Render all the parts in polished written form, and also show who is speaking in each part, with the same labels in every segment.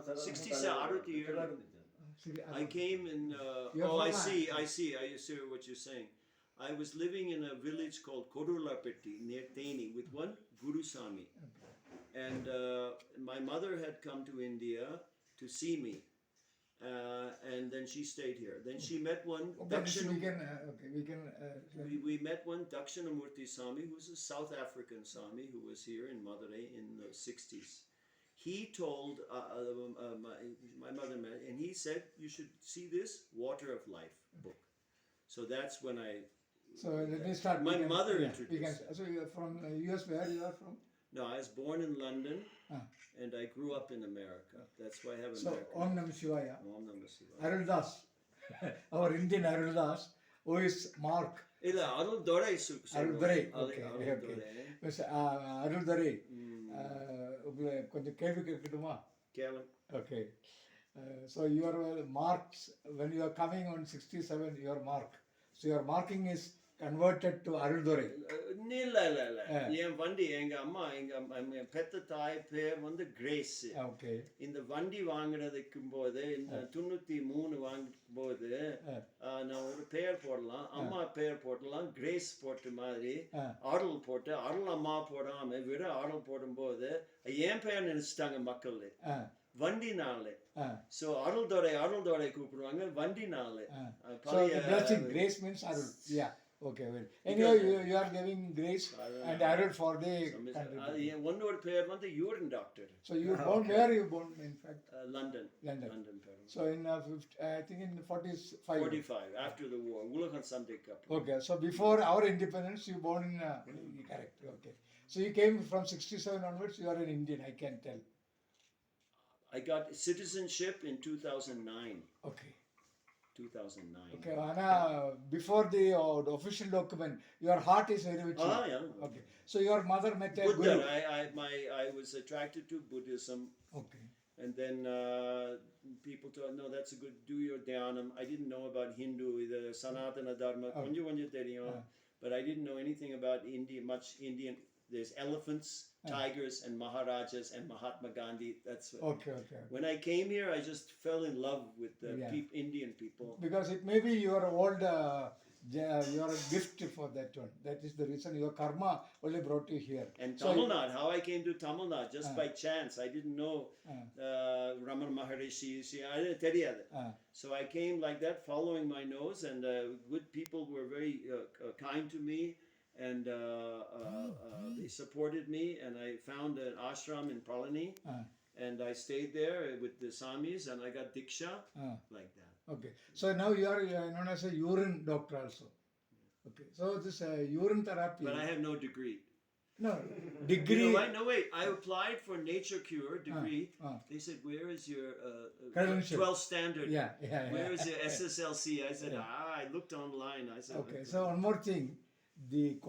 Speaker 1: 67. I came in. I see what you're saying. I was living in a village called Kodulapeti near Theni with one Guru Sami. And my mother had come to India to see me. And then she stayed here. Then she met one we met one Dakshinamurti Sami, who was a South African Sami who was here in Madurai in the 60s. He told my mother, and he said, you should see this Water of Life book. So that's when
Speaker 2: So let me start.
Speaker 1: My mother introduced it.
Speaker 2: So you are from US, where you are from?
Speaker 1: No, I was born in London, and I grew up in America. That's why I have American.
Speaker 2: So, Om Namah Shivaya.
Speaker 1: Om Namah Shivaya.
Speaker 2: Aruldas, our Indian Aruldas, who is Mark.
Speaker 1: Illa, Arul Dorai.
Speaker 2: Arul okay. Mr. Arul Dorai. கொஞ்சம் கேள்வி கேட்கட்டுமா? Okay. So your marks, when you are coming on 67, your mark. So your marking is converted to Aruldurai.
Speaker 1: இல்ல என் வண்டி எங்க அம்மா எங்க பெத்த தாய் பேர் வந்து கிரேஸ்.
Speaker 2: ஓகே.
Speaker 1: இந்த வண்டி வாங்குறதுக்கு போது இந்த 93 வாங்கும் போது நான் ஒரு பேர் போடலாம், அம்மா பேர் போடலாம், கிரேஸ் போட்ட மாதிரி ஆடல் போட்டு அருள் அம்மா போடாம வெற ஆடல் போடும்போது என் பேர் நினைச்சிட்டாங்க மக்கள் வண்டினாலே. So அருள்தோரை கூப்பிடுவாங்க வண்டினாலே.
Speaker 2: So the blessing grace means Arul. Yeah. Okay, well. Anyway, you are giving grace and Arul for the country.
Speaker 1: One word pair was the urine doctor.
Speaker 2: So you born, where are you born in fact?
Speaker 1: London.
Speaker 2: So in I think in
Speaker 1: 45 after the war. Ulaghan Sunday Cup.
Speaker 2: Okay, so before our independence you born in correct. Okay. So you came from 67 onwards, you are an Indian, I can tell.
Speaker 1: I got citizenship in 2009.
Speaker 2: Okay.
Speaker 1: 2009.
Speaker 2: Okay, Anna, before the official document, your heart is very much.
Speaker 1: Yeah.
Speaker 2: Okay, so your mother met a
Speaker 1: Buddha.
Speaker 2: Guru.
Speaker 1: I was attracted to Buddhism.
Speaker 2: Okay.
Speaker 1: And then people told, no, that's a good, do your dhyanam. I didn't know about Hindu, the Sanatana Dharma. But I didn't know anything about much Indian. There's elephants, tigers, and Maharajas, and Mahatma Gandhi. That's
Speaker 2: okay.
Speaker 1: When I came here, I just fell in love with the Indian people.
Speaker 2: Because it may be your old, your gift for that one. That is the reason your karma only brought you here.
Speaker 1: And Tamilnadu, how I came to Tamilnadu just by chance. I didn't know Ramana Maharishi. I didn't tell you that. So I came like that, following my nose, and good people were very kind to me. And they supported me, and I found an ashram in Palani, and I stayed there with the Samis, and I got Diksha, like that.
Speaker 2: Okay, so now you are known as a urine doctor also. Okay, so this urine therapy.
Speaker 1: But I have no degree.
Speaker 2: No, degree.
Speaker 1: You know, no, wait, I applied for Nature Cure degree. They said, where is your 12th standard?
Speaker 2: Yeah.
Speaker 1: Where is your SSLC? I said, I looked online. I said,
Speaker 2: okay, so one more thing. The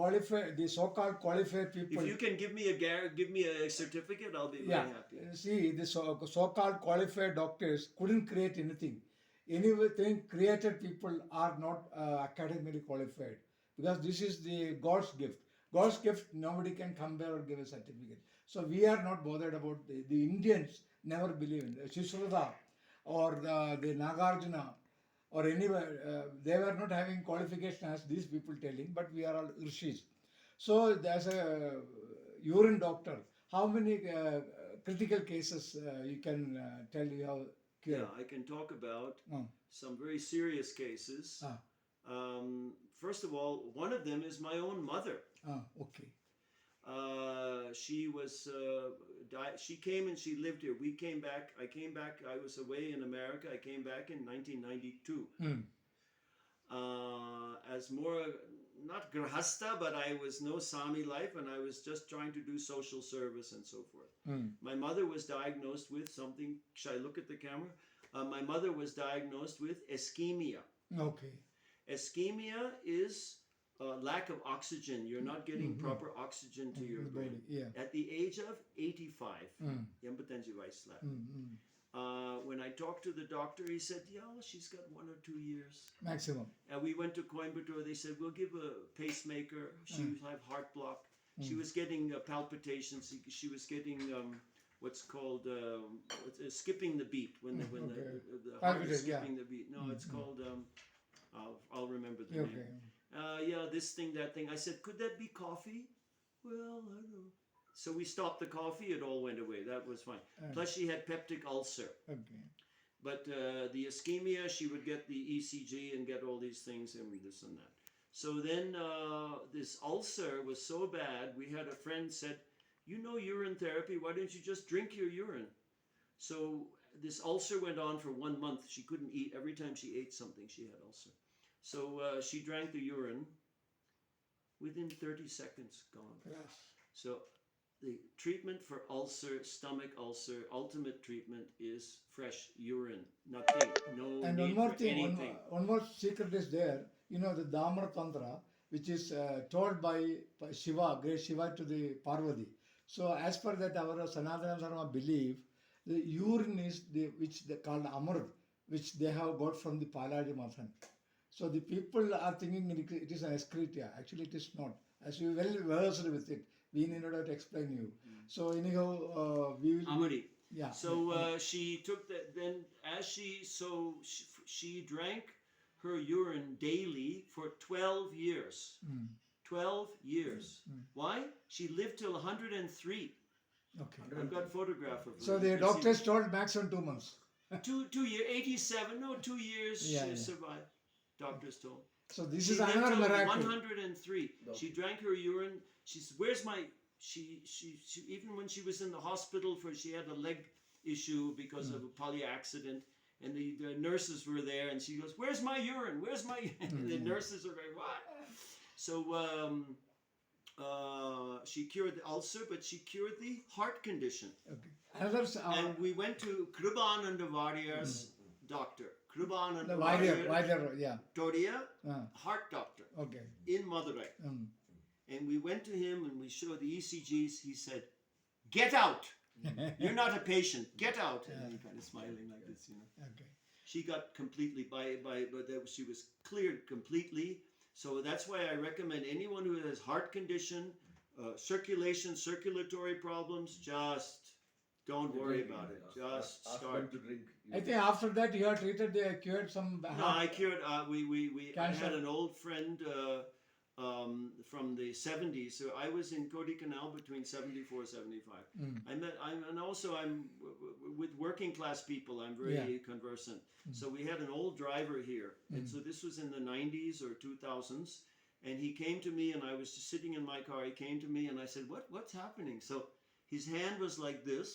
Speaker 2: so-called qualified people.
Speaker 1: If you can give me a certificate, I'll be very happy.
Speaker 2: See, the so-called qualified doctors couldn't create anything. Anything created people are not academically qualified, because this is the God's gift. God's gift, nobody can come there or give a certificate. So we are not bothered about the Indians never believe in Shishruda or the Nagarjuna. Or anywhere, they were not having qualification as these people telling, but we are all rishis. So as a urine doctor, how many critical cases you can tell you have cured?
Speaker 1: Yeah, I can talk about some very serious cases. First of all, one of them is my own mother.
Speaker 2: Okay.
Speaker 1: She was she came and she lived here. We came back. I came back. I was away in America. I came back in 1992. As more not grahasta, but I was no Sami life, and I was just trying to do social service and so forth. My mother was diagnosed with something. Should I look at the camera? My mother was diagnosed with ischemia.
Speaker 2: Okay.
Speaker 1: Ischemia is lack of oxygen. You're not getting proper oxygen to your brain. At the age of 85, when I talked to the doctor, he said, she's got 1 or 2 years.
Speaker 2: Maximum.
Speaker 1: And we went to Coimbatore. They said, we'll give a pacemaker. She would have heart block. She was getting palpitations. She was getting what's called skipping the beat when the heart
Speaker 2: Palpitation,
Speaker 1: is skipping the beat. No, it's called I'll remember the name. Yeah, this thing, that thing. I said, could that be coffee? Well, I don't know. So we stopped the coffee. It all went away. That was fine. Plus, she had peptic ulcer.
Speaker 2: Okay.
Speaker 1: But the ischemia, she would get the ECG and get all these things and this and that. So then this ulcer was so bad, we had a friend said, you know urine therapy, why don't you just drink your urine? So this ulcer went on for 1 month. She couldn't eat. Every time she ate something, she had ulcer. So she drank the urine. Within 30 seconds, gone.
Speaker 2: Yes.
Speaker 1: So the treatment for ulcer, stomach ulcer, ultimate treatment is fresh urine. Nothing. No
Speaker 2: And
Speaker 1: need
Speaker 2: one more
Speaker 1: for
Speaker 2: thing,
Speaker 1: anything.
Speaker 2: one more secret is there. You know the Damar Tantra, which is told by Shiva, great Shiva, to the Parvati. So as per that, our Sanatana Dharma belief, the urine is which they called Amrit, which they have got from the Paladi Mathan. So the people are thinking it is an excreta. Actually, it is not. As we well versed with it, we need not to explain you. So anyhow, we will.
Speaker 1: Amari.
Speaker 2: Yeah.
Speaker 1: So she took that. Then as she drank her urine daily for 12 years. 12 years. Why? She lived till 103.
Speaker 2: Okay.
Speaker 1: I've got photograph of her.
Speaker 2: So the doctors told maximum 2 months.
Speaker 1: 2 years, 87. No, 2 years she survived. Doctors told.
Speaker 2: So this
Speaker 1: She
Speaker 2: is
Speaker 1: lived
Speaker 2: another
Speaker 1: till
Speaker 2: miracle.
Speaker 1: 103. She drank her urine. She said, "Where's my?" She even when she was in the hospital she had a leg issue because of a poly accident, and the nurses were there, and she goes, "Where's my urine? Where's my?" The nurses are going, "What?" So she cured the ulcer, but she cured the heart condition.
Speaker 2: Okay. Others
Speaker 1: And we went to Kribananda Variyar's doctor. Kribananda
Speaker 2: Variyar, yeah.
Speaker 1: Todia, heart doctor
Speaker 2: Okay.
Speaker 1: in Madurai. And we went to him and we showed the ECGs. He said, "Get out! You're not a patient. Get out!" And he kind of smiling like this, you know.
Speaker 2: Okay.
Speaker 1: She got completely she was cleared completely. So that's why I recommend anyone who has heart condition, circulatory problems, just don't worry about it. Just start.
Speaker 3: To drink.
Speaker 2: I think after that you have treated, they cured some.
Speaker 1: No, I cured. I
Speaker 2: Cancer.
Speaker 1: had an old friend from the 70s. So I was in Kodaikanal between 74 75. I'm with working class people. I'm very conversant. So we had an old driver here, and so this was in the 90s or 2000s. And he came to me, and I was just sitting in my car. He came to me, and I said, "What's happening?" So his hand was like this.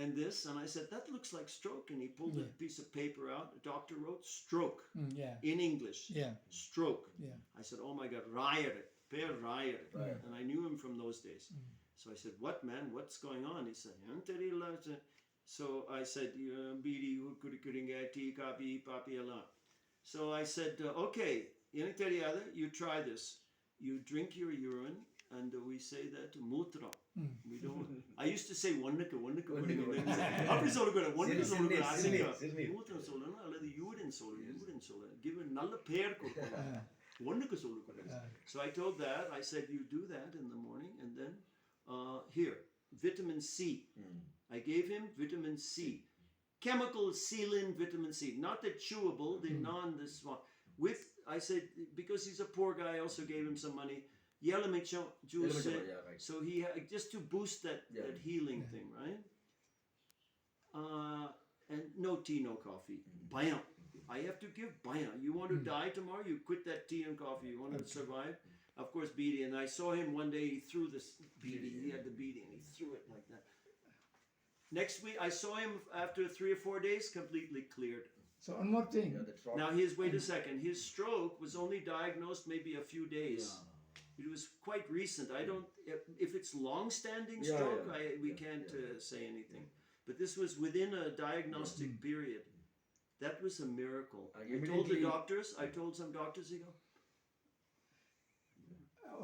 Speaker 1: And this, and I said, "That looks like stroke." And he pulled a piece of paper out. The doctor wrote stroke in English.
Speaker 2: Yeah.
Speaker 1: Stroke.
Speaker 2: Yeah.
Speaker 1: I said, "Oh my God, Per Rayar." And I knew him from those days. So I said, "What, man? What's going on?" He said, so I said, "Bidi, tea, kapi, papi, ala." So I said, "Okay, you try this. You drink your urine, and we say that mutra. We don't. I used to say urine give a null pair. So I told that. I said, "You do that in the morning, and then here, vitamin C. I gave him vitamin C, chemical sealing vitamin C, not the chewable, the this one. I said, because he's a poor guy, I also gave him some money. Yellow juice, so he just to boost that healing thing, right? And no tea, no coffee. Bayan. I have to give bayan. You want to die tomorrow? You quit that tea and coffee. You want to survive? Of course, beedi. And I saw him one day. He threw this beedi. He had the beedi, and he threw it like that. Next week, I saw him after 3 or 4 days, completely cleared.
Speaker 2: So one more thing.
Speaker 1: Now, wait a second. His stroke was only diagnosed maybe a few days. It was quite recent. If it's long-standing stroke, we can't say anything. But this was within a diagnostic period. That was a miracle. I told some doctors, they go,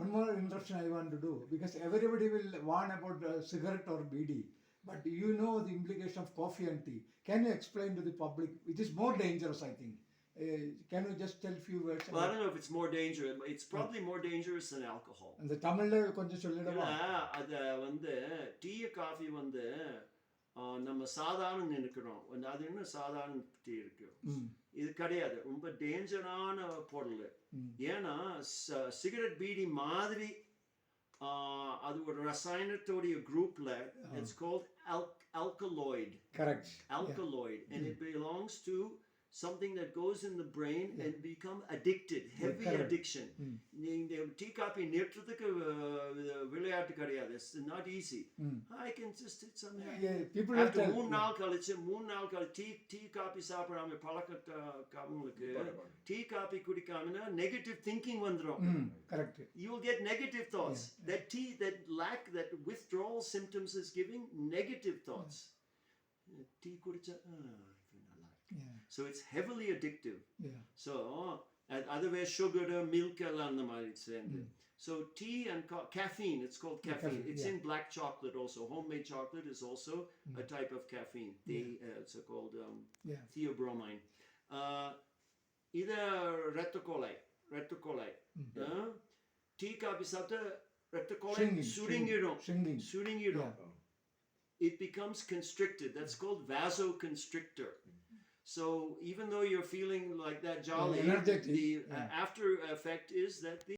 Speaker 2: one more introduction I want to do, because everybody will warn about cigarette or BD. But you know the implication of coffee and tea. Can you explain to the public? It is more dangerous, I think. Can you just tell a few words?
Speaker 1: Well, I don't know if it's more dangerous. It's probably more dangerous than alcohol.
Speaker 2: And the Tamilnadu கொஞ்சம் சொல்லிடவா?
Speaker 1: அது வந்து tea coffee வந்து நம்ம சாதாரண நினைக்கிறோம் அது என்ன சாதாரண டீ இருக்கு இது கிடையாது ரொம்ப டேஞ்சரான பொருள் ஏன்னா சிகரெட் பீடி மாதிரி அது ஒரு ரசாயனத்தோடைய குரூப்ல it's called alkaloid.
Speaker 2: Correct.
Speaker 1: Alkaloid. And it belongs to something that goes in the brain and become addicted, heavy addiction. நீங்க டீ காபி நிறுத்துறதுக்கு விளையாட்டு கிடையாது. It's not easy. I can just hit some
Speaker 2: people
Speaker 1: after 3 நாள் கழிச்சு tea coffee சாப்பிடாம பழக்கவங்களுக்கு tea coffee குடிக்காமனா negative thinking வந்துரும்.
Speaker 2: Correct.
Speaker 1: You will get negative thoughts. That withdrawal symptoms is giving negative thoughts. Tea kudicha so it's heavily addictive. So otherwise sugar, milk and the மாதிரி. So tea and caffeine, it's called caffeine. It's in black chocolate also. Homemade chocolate is also a type of caffeine. It's called theobromine. Either retocolite. Tea coffee சாப்பிட்டா retocolite சுருங்கிடும். It becomes constricted. That's called vasoconstrictor. So even though you're feeling like that jolly, the after effect is that the